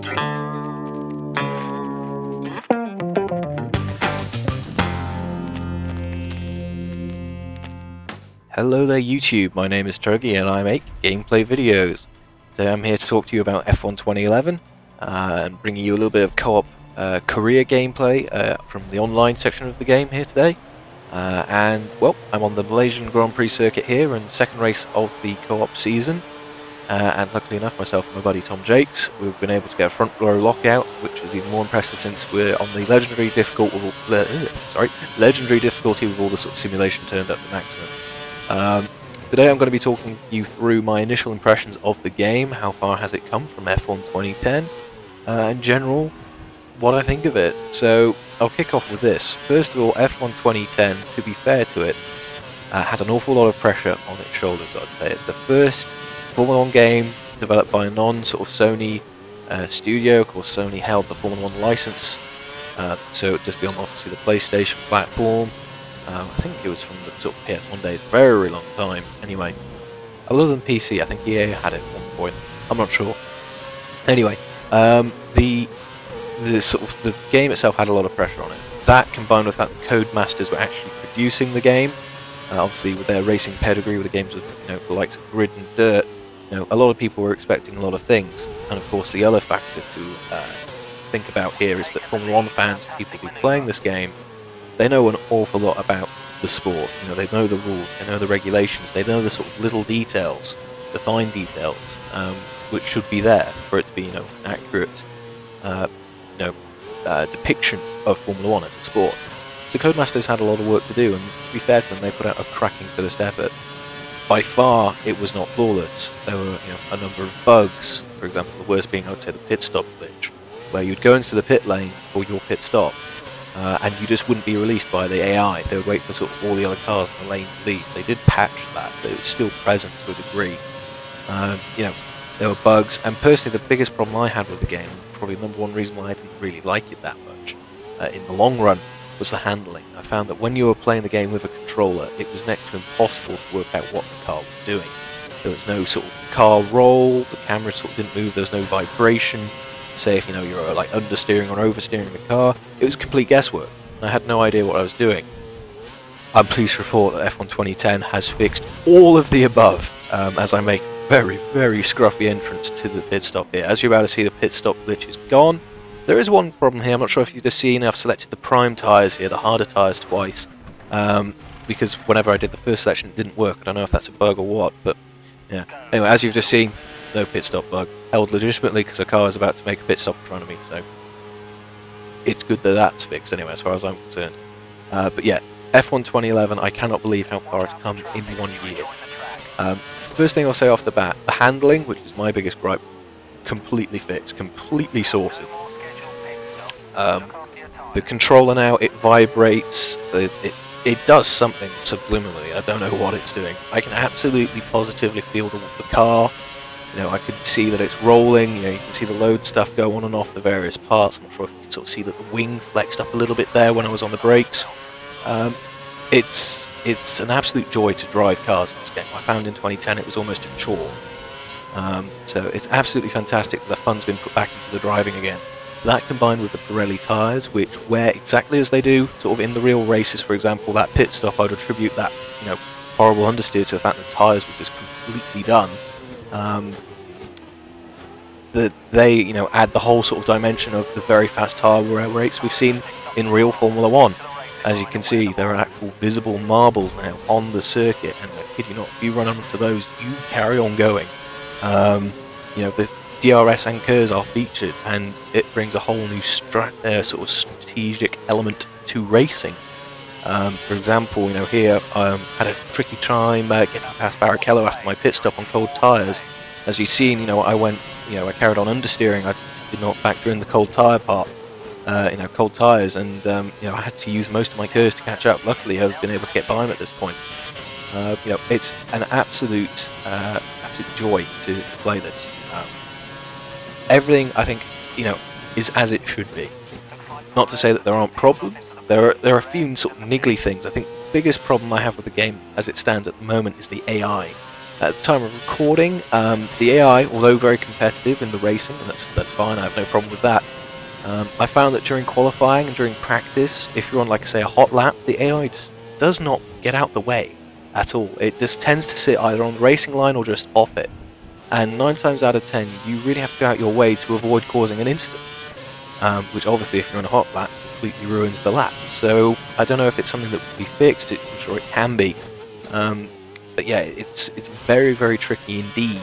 Hello there YouTube, my name is Turkey and I make gameplay videos. Today I'm here to talk to you about F1 2011 and bringing you a little bit of co-op career gameplay from the online section of the game here today. And well, I'm on the Malaysian Grand Prix circuit here in the second race of the co-op season. And luckily enough, myself and my buddy Tom Jakes, we've been able to get a front row lockout, which is even more impressive since we're on the legendary difficulty with all the sort of simulation turned up to maximum. Today I'm going to be talking you through my initial impressions of the game, how far has it come from F1 2010, in general, what I think of it. So I'll kick off with this. First of all, F1 2010, to be fair to it, had an awful lot of pressure on its shoulders, I'd say. It's the first Formula 1 game developed by a non-sort of Sony studio. Of course, Sony held the Formula 1 license, so it just beyond obviously the PlayStation platform. I think it was from the sort of PS1 days, very long time. Anyway, other than PC, I think EA had it at one point. I'm not sure. Anyway, the game itself had a lot of pressure on it. That combined with the fact that CodeMasters were actually producing the game, obviously with their racing pedigree, with the games with the likes of Grid and Dirt, a lot of people were expecting a lot of things. And of course, the other factor to think about here is that Formula 1 fans, people who are playing this game, they know an awful lot about the sport. They know the rules, they know the regulations, they know the sort of little details, the fine details, which should be there for it to be, an accurate, depiction of Formula 1 and the sport. So Codemasters had a lot of work to do, and to be fair to them, they put out a cracking first effort. By far, it was not flawless. There were, a number of bugs. For example, the worst being, I would say, the pit stop glitch, where you'd go into the pit lane for your pit stop. And you just wouldn't be released by the AI. They would wait for sort of all the other cars in the lane to leave. They did patch that, but it's still present to a degree. There were bugs, and personally the biggest problem I had with the game, probably the number one reason why I didn't really like it that much, in the long run, was the handling. I found that when you were playing the game with a controller, it was next to impossible to work out what the car was doing. There was no sort of car roll, the camera sort of didn't move, there was no vibration. Say if you're like understeering or oversteering the car, it was complete guesswork. I had no idea what I was doing. I'm pleased to report that F1 2010 has fixed all of the above, as I make very, very scruffy entrance to the pit stop here. As you're about to see, the pit stop glitch is gone. There is one problem here. I'm not sure if you've just seen, I've selected the prime tyres here, the harder tyres twice, because whenever I did the first selection it didn't work. I don't know if that's a bug or what, but yeah. Anyway, as you've just seen, no pit stop bug. Held legitimately because a car is about to make a pit stop in front of me, so it's good that that's fixed anyway, as far as I'm concerned. But yeah, F1 2011, I cannot believe how far it's come in 1 year. First thing I'll say off the bat, the handling, which is my biggest gripe, completely fixed, completely sorted. The controller now, it vibrates, it does something subliminally, I don't know what it's doing. I can absolutely positively feel the car. I could see that it's rolling, you can see the load stuff go on and off the various parts. I'm not sure if you can sort of see that the wing flexed up a little bit there when I was on the brakes. It's an absolute joy to drive cars in this game. I found in 2010 it was almost a chore. So it's absolutely fantastic that the fun's been put back into the driving again. That combined with the Pirelli tyres, which wear exactly as they do, sort of in the real races, for example, that pit stop, I'd attribute that, horrible understeer to the fact that the tyres were just completely done. That they, add the whole sort of dimension of the very fast tyre wear rates we've seen in real Formula 1. As you can see, there are actual visible marbles now on the circuit, and I kid you not, if you run onto those, you carry on going. The DRS anchors are featured, and it brings a whole new sort of strategic element to racing. For example, here I had a tricky time getting past Barrichello after my pit stop on cold tyres. As you've seen, I went, I carried on understeering. I did not factor in the cold tyre part, cold tyres, and I had to use most of my curves to catch up. Luckily, I've been able to get by him at this point. It's an absolute joy to play this. Everything, I think, is as it should be. Not to say that there aren't problems. There are a few sort of niggly things. I think the biggest problem I have with the game, as it stands at the moment, is the AI. At the time of recording, the AI, although very competitive in the racing, and that's fine, I have no problem with that, I found that during qualifying and during practice, if you're on, like, say, a hot lap, the AI just does not get out the way at all. It just tends to sit either on the racing line or just off it. And 9 times out of 10, you really have to go out your way to avoid causing an incident, which obviously, if you're on a hot lap, completely ruins the lap. So I don't know if it's something that will be fixed. I'm sure it can be. But yeah, it's very, very tricky indeed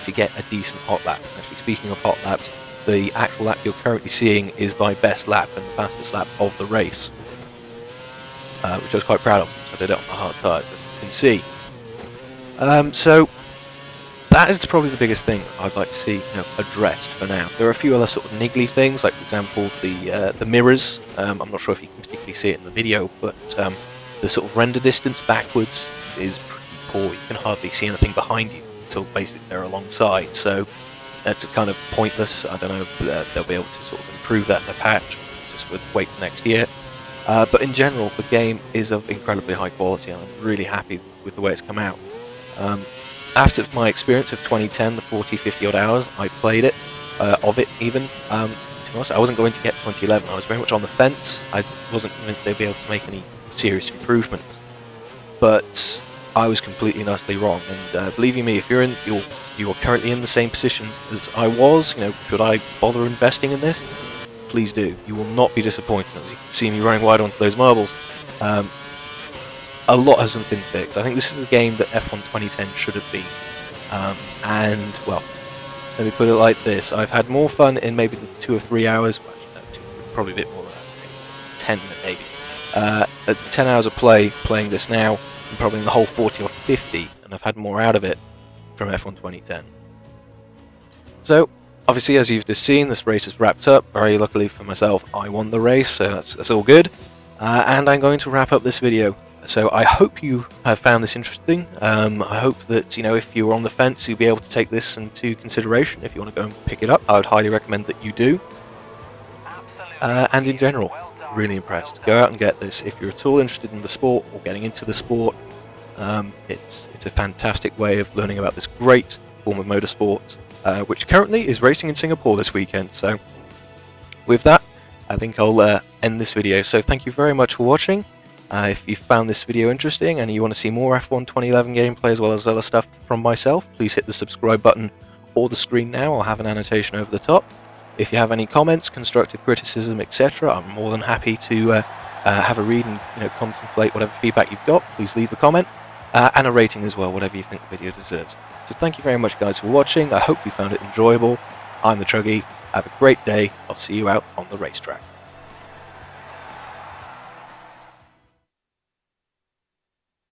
to get a decent hot lap. Actually, speaking of hot laps, the actual lap you're currently seeing is my best lap and the fastest lap of the race, which I was quite proud of since I did it on the hard tyres, as you can see. So that is probably the biggest thing I'd like to see, addressed for now. There are a few other sort of niggly things, like for example the mirrors. I'm not sure if you can particularly see it in the video, but the sort of render distance backwards is pretty poor. You can hardly see anything behind you until basically they're alongside. So that's kind of pointless. I don't know if they'll be able to sort of improve that in the patch. Just would wait for next year. But in general, the game is of incredibly high quality, and I'm really happy with the way it's come out. After my experience of 2010, the 40-50 odd hours I played it, of it even, to be honest, I wasn't going to get 2011. I was very much on the fence. I wasn't convinced they'd be able to make any serious improvements. But I was completely and utterly wrong. And believe you me, if you're currently in the same position as I was, should I bother investing in this? Please do. You will not be disappointed. As you can see me running wide onto those marbles. A lot hasn't been fixed. I think this is a game that F1 2010 should have been. And, well, let me put it like this. I've had more fun in maybe the 2 or 3 hours, well, actually, no, probably a bit more than that, 10 maybe. 10 hours of playing this now, and probably in the whole 40 or 50, and I've had more out of it from F1 2010. So, obviously, as you've just seen, this race is wrapped up. Very luckily for myself, I won the race, so that's all good. And I'm going to wrap up this video. So I hope you have found this interesting. I hope that, if you're on the fence, you'll be able to take this into consideration. If you want to go and pick it up, I would highly recommend that you do. And in general, really impressed. Go out and get this. If you're at all interested in the sport or getting into the sport, it's a fantastic way of learning about this great form of motorsport, which currently is racing in Singapore this weekend. So with that, I think I'll end this video. So thank you very much for watching. If you found this video interesting and you want to see more F1 2011 gameplay as well as other stuff from myself, please hit the subscribe button or the screen now. I'll have an annotation over the top. If you have any comments, constructive criticism, etc., I'm more than happy to have a read and contemplate whatever feedback you've got. Please leave a comment and a rating as well, whatever you think the video deserves. So thank you very much, guys, for watching. I hope you found it enjoyable. I'm the Truggy. Have a great day. I'll see you out on the racetrack.